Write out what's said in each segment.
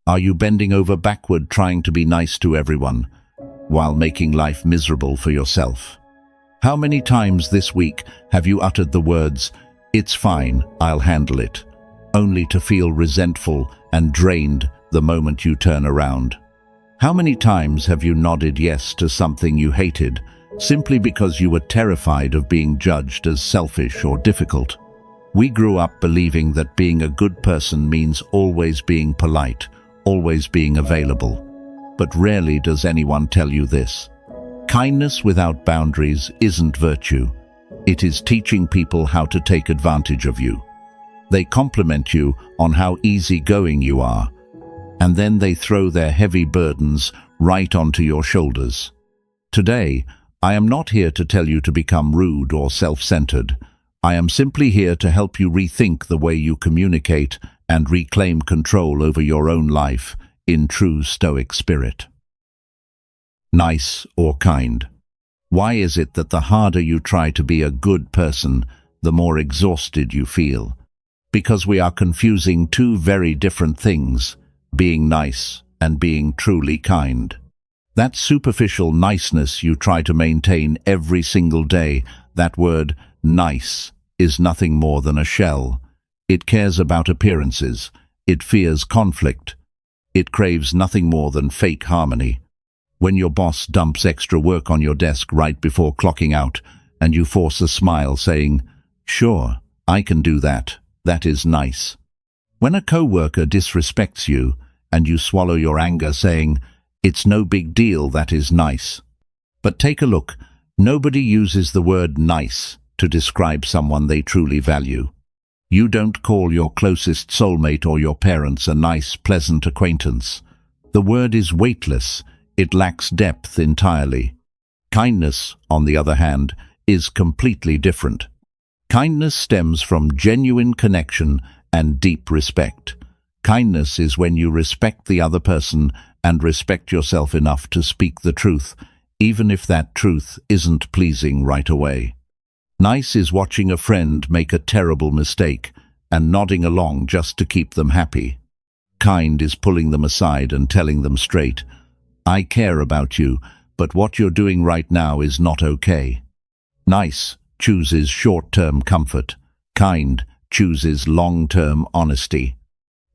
Are you bending over backward trying to be nice to everyone, while making life miserable for yourself? How many times this week have you uttered the words, "It's fine, I'll handle it," only to feel resentful and drained the moment you turn around? How many times have you nodded yes to something you hated, simply because you were terrified of being judged as selfish or difficult? We grew up believing that being a good person means always being polite, always being available. But rarely does anyone tell you this. Kindness without boundaries isn't virtue. It is teaching people how to take advantage of you. They compliment you on how easygoing you are, and then they throw their heavy burdens right onto your shoulders. Today, I am not here to tell you to become rude or self-centered. I am simply here to help you rethink the way you communicate and reclaim control over your own life in true Stoic spirit. Nice or kind? Why is it that the harder you try to be a good person, the more exhausted you feel? Because we are confusing two very different things, being nice and being truly kind. That superficial niceness you try to maintain every single day, that word nice, is nothing more than a shell. It cares about appearances. It fears conflict. It craves nothing more than fake harmony. When your boss dumps extra work on your desk right before clocking out, and you force a smile saying, "Sure, I can do that. That is nice." When a co-worker disrespects you, and you swallow your anger saying, "It's no big deal, that is nice." But take a look. Nobody uses the word nice to describe someone they truly value. You don't call your closest soulmate or your parents a nice, pleasant acquaintance. The word is weightless. It lacks depth entirely. Kindness, on the other hand, is completely different. Kindness stems from genuine connection and deep respect. Kindness is when you respect the other person and respect yourself enough to speak the truth, even if that truth isn't pleasing right away. Nice is watching a friend make a terrible mistake and nodding along just to keep them happy. Kind is pulling them aside and telling them straight, "I care about you, but what you're doing right now is not okay." Nice chooses short-term comfort. Kind chooses long-term honesty.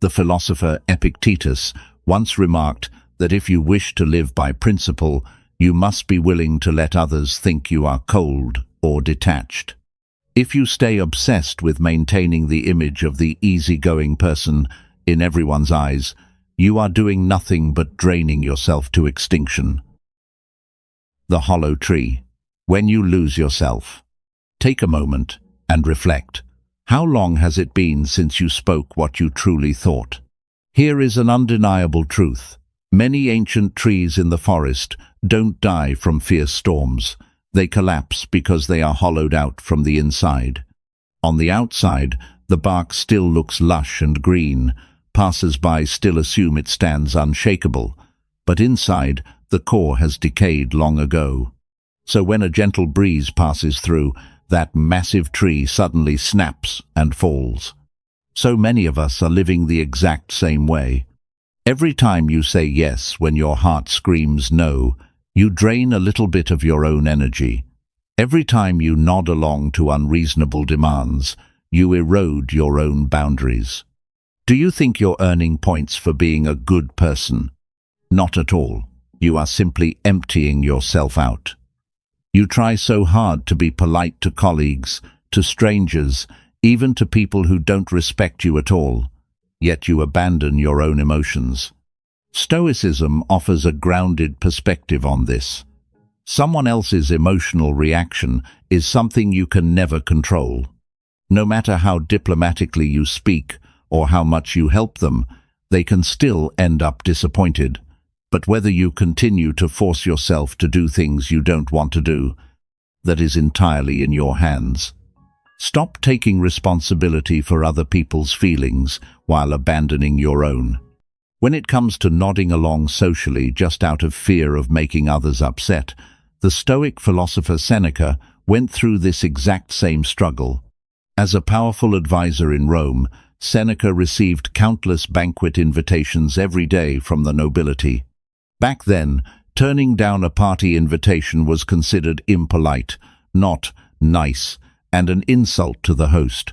The philosopher Epictetus once remarked that if you wish to live by principle, you must be willing to let others think you are cold or detached. If you stay obsessed with maintaining the image of the easygoing person in everyone's eyes, you are doing nothing but draining yourself to extinction. The hollow tree. When you lose yourself, take a moment and reflect. How long has it been since you spoke what you truly thought? Here is an undeniable truth. Many ancient trees in the forest don't die from fierce storms. They collapse because they are hollowed out from the inside. On the outside, the bark still looks lush and green. Passers-by still assume it stands unshakable. But inside, the core has decayed long ago. So when a gentle breeze passes through, that massive tree suddenly snaps and falls. So many of us are living the exact same way. Every time you say yes when your heart screams no, you drain a little bit of your own energy. Every time you nod along to unreasonable demands, you erode your own boundaries. Do you think you're earning points for being a good person? Not at all. You are simply emptying yourself out. You try so hard to be polite to colleagues, to strangers, even to people who don't respect you at all, yet you abandon your own emotions. Stoicism offers a grounded perspective on this. Someone else's emotional reaction is something you can never control. No matter how diplomatically you speak or how much you help them, they can still end up disappointed. But whether you continue to force yourself to do things you don't want to do, that is entirely in your hands. Stop taking responsibility for other people's feelings while abandoning your own. When it comes to nodding along socially just out of fear of making others upset, the Stoic philosopher Seneca went through this exact same struggle. As a powerful advisor in Rome, Seneca received countless banquet invitations every day from the nobility. Back then, turning down a party invitation was considered impolite, not nice, and an insult to the host.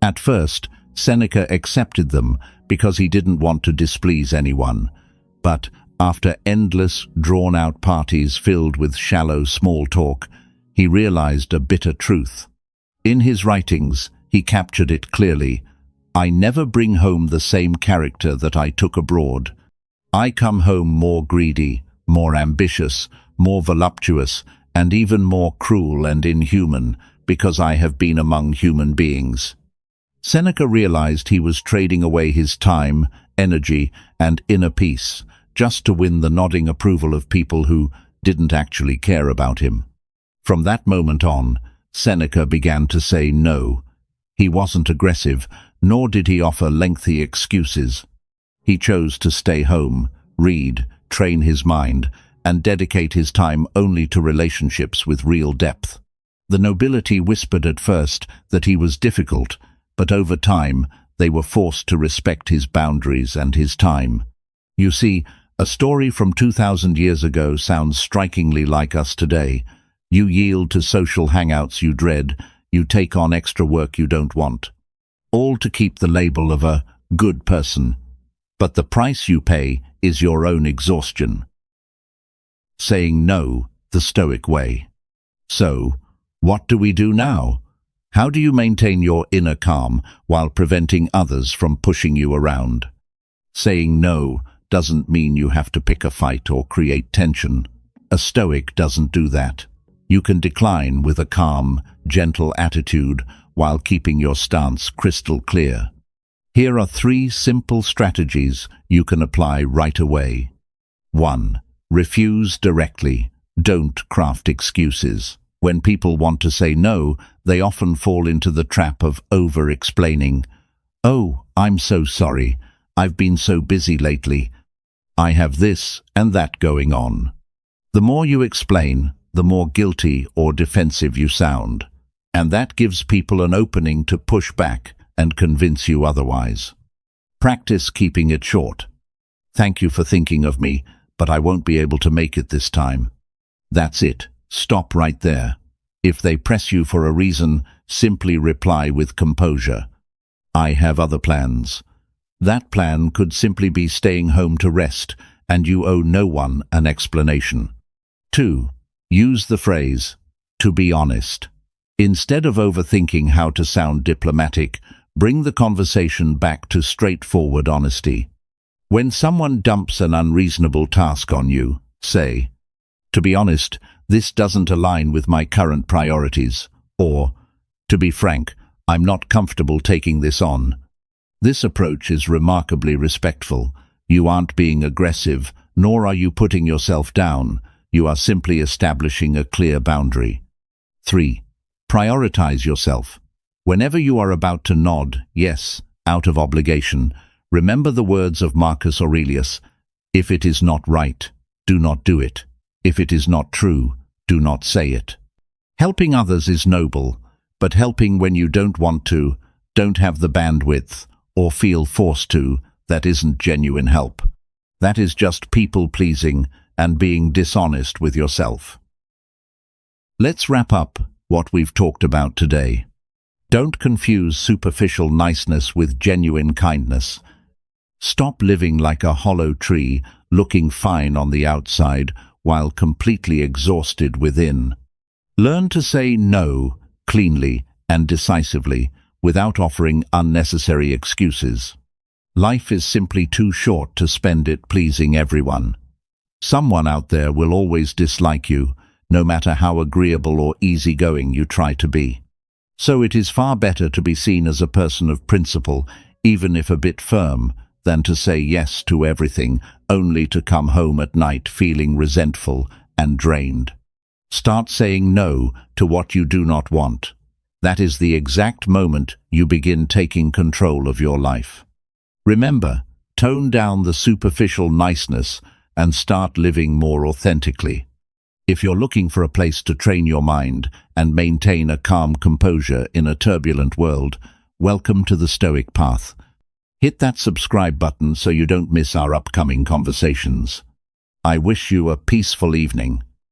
At first, Seneca accepted them because he didn't want to displease anyone. But after endless, drawn-out parties filled with shallow small talk, he realized a bitter truth. In his writings, he captured it clearly. "I never bring home the same character that I took abroad. I come home more greedy, more ambitious, more voluptuous, and even more cruel and inhuman, because I have been among human beings." Seneca realized he was trading away his time, energy, and inner peace just to win the nodding approval of people who didn't actually care about him. From that moment on, Seneca began to say no. He wasn't aggressive, nor did he offer lengthy excuses. He chose to stay home, read, train his mind, and dedicate his time only to relationships with real depth. The nobility whispered at first that he was difficult, but over time they were forced to respect his boundaries and his time. You see, a story from 2,000 years ago sounds strikingly like us today. You yield to social hangouts you dread, you take on extra work you don't want. All to keep the label of a good person. But the price you pay is your own exhaustion. Saying no, the Stoic way. So, what do we do now? How do you maintain your inner calm while preventing others from pushing you around? Saying no doesn't mean you have to pick a fight or create tension. A Stoic doesn't do that. You can decline with a calm, gentle attitude while keeping your stance crystal clear. Here are 3 simple strategies you can apply right away. 1. Refuse directly. Don't craft excuses. When people want to say no, they often fall into the trap of over-explaining. "Oh, I'm so sorry. I've been so busy lately. I have this and that going on." The more you explain, the more guilty or defensive you sound. And that gives people an opening to push back and convince you otherwise. Practice keeping it short. "Thank you for thinking of me, but I won't be able to make it this time." That's it. Stop right there. If they press you for a reason, simply reply with composure. "I have other plans." That plan could simply be staying home to rest, and you owe no one an explanation. 2. Use the phrase, "to be honest." Instead of overthinking how to sound diplomatic, bring the conversation back to straightforward honesty. When someone dumps an unreasonable task on you, say, "To be honest, this doesn't align with my current priorities," or, "To be frank, I'm not comfortable taking this on." This approach is remarkably respectful. You aren't being aggressive, nor are you putting yourself down. You are simply establishing a clear boundary. 3. Prioritize yourself. Whenever you are about to nod yes, out of obligation, remember the words of Marcus Aurelius, "If it is not right, do not do it. If it is not true, do not say it." Helping others is noble, but helping when you don't want to, don't have the bandwidth, or feel forced to, that isn't genuine help. That is just people-pleasing and being dishonest with yourself. Let's wrap up what we've talked about today. Don't confuse superficial niceness with genuine kindness. Stop living like a hollow tree, looking fine on the outside while completely exhausted within. Learn to say no cleanly and decisively without offering unnecessary excuses. Life is simply too short to spend it pleasing everyone. Someone out there will always dislike you, no matter how agreeable or easygoing you try to be. So it is far better to be seen as a person of principle, even if a bit firm, than to say yes to everything, only to come home at night feeling resentful and drained. Start saying no to what you do not want. That is the exact moment you begin taking control of your life. Remember, tone down the superficial niceness and start living more authentically. If you're looking for a place to train your mind and maintain a calm composure in a turbulent world, welcome to the Stoic Path. Hit that subscribe button so you don't miss our upcoming conversations. I wish you a peaceful evening.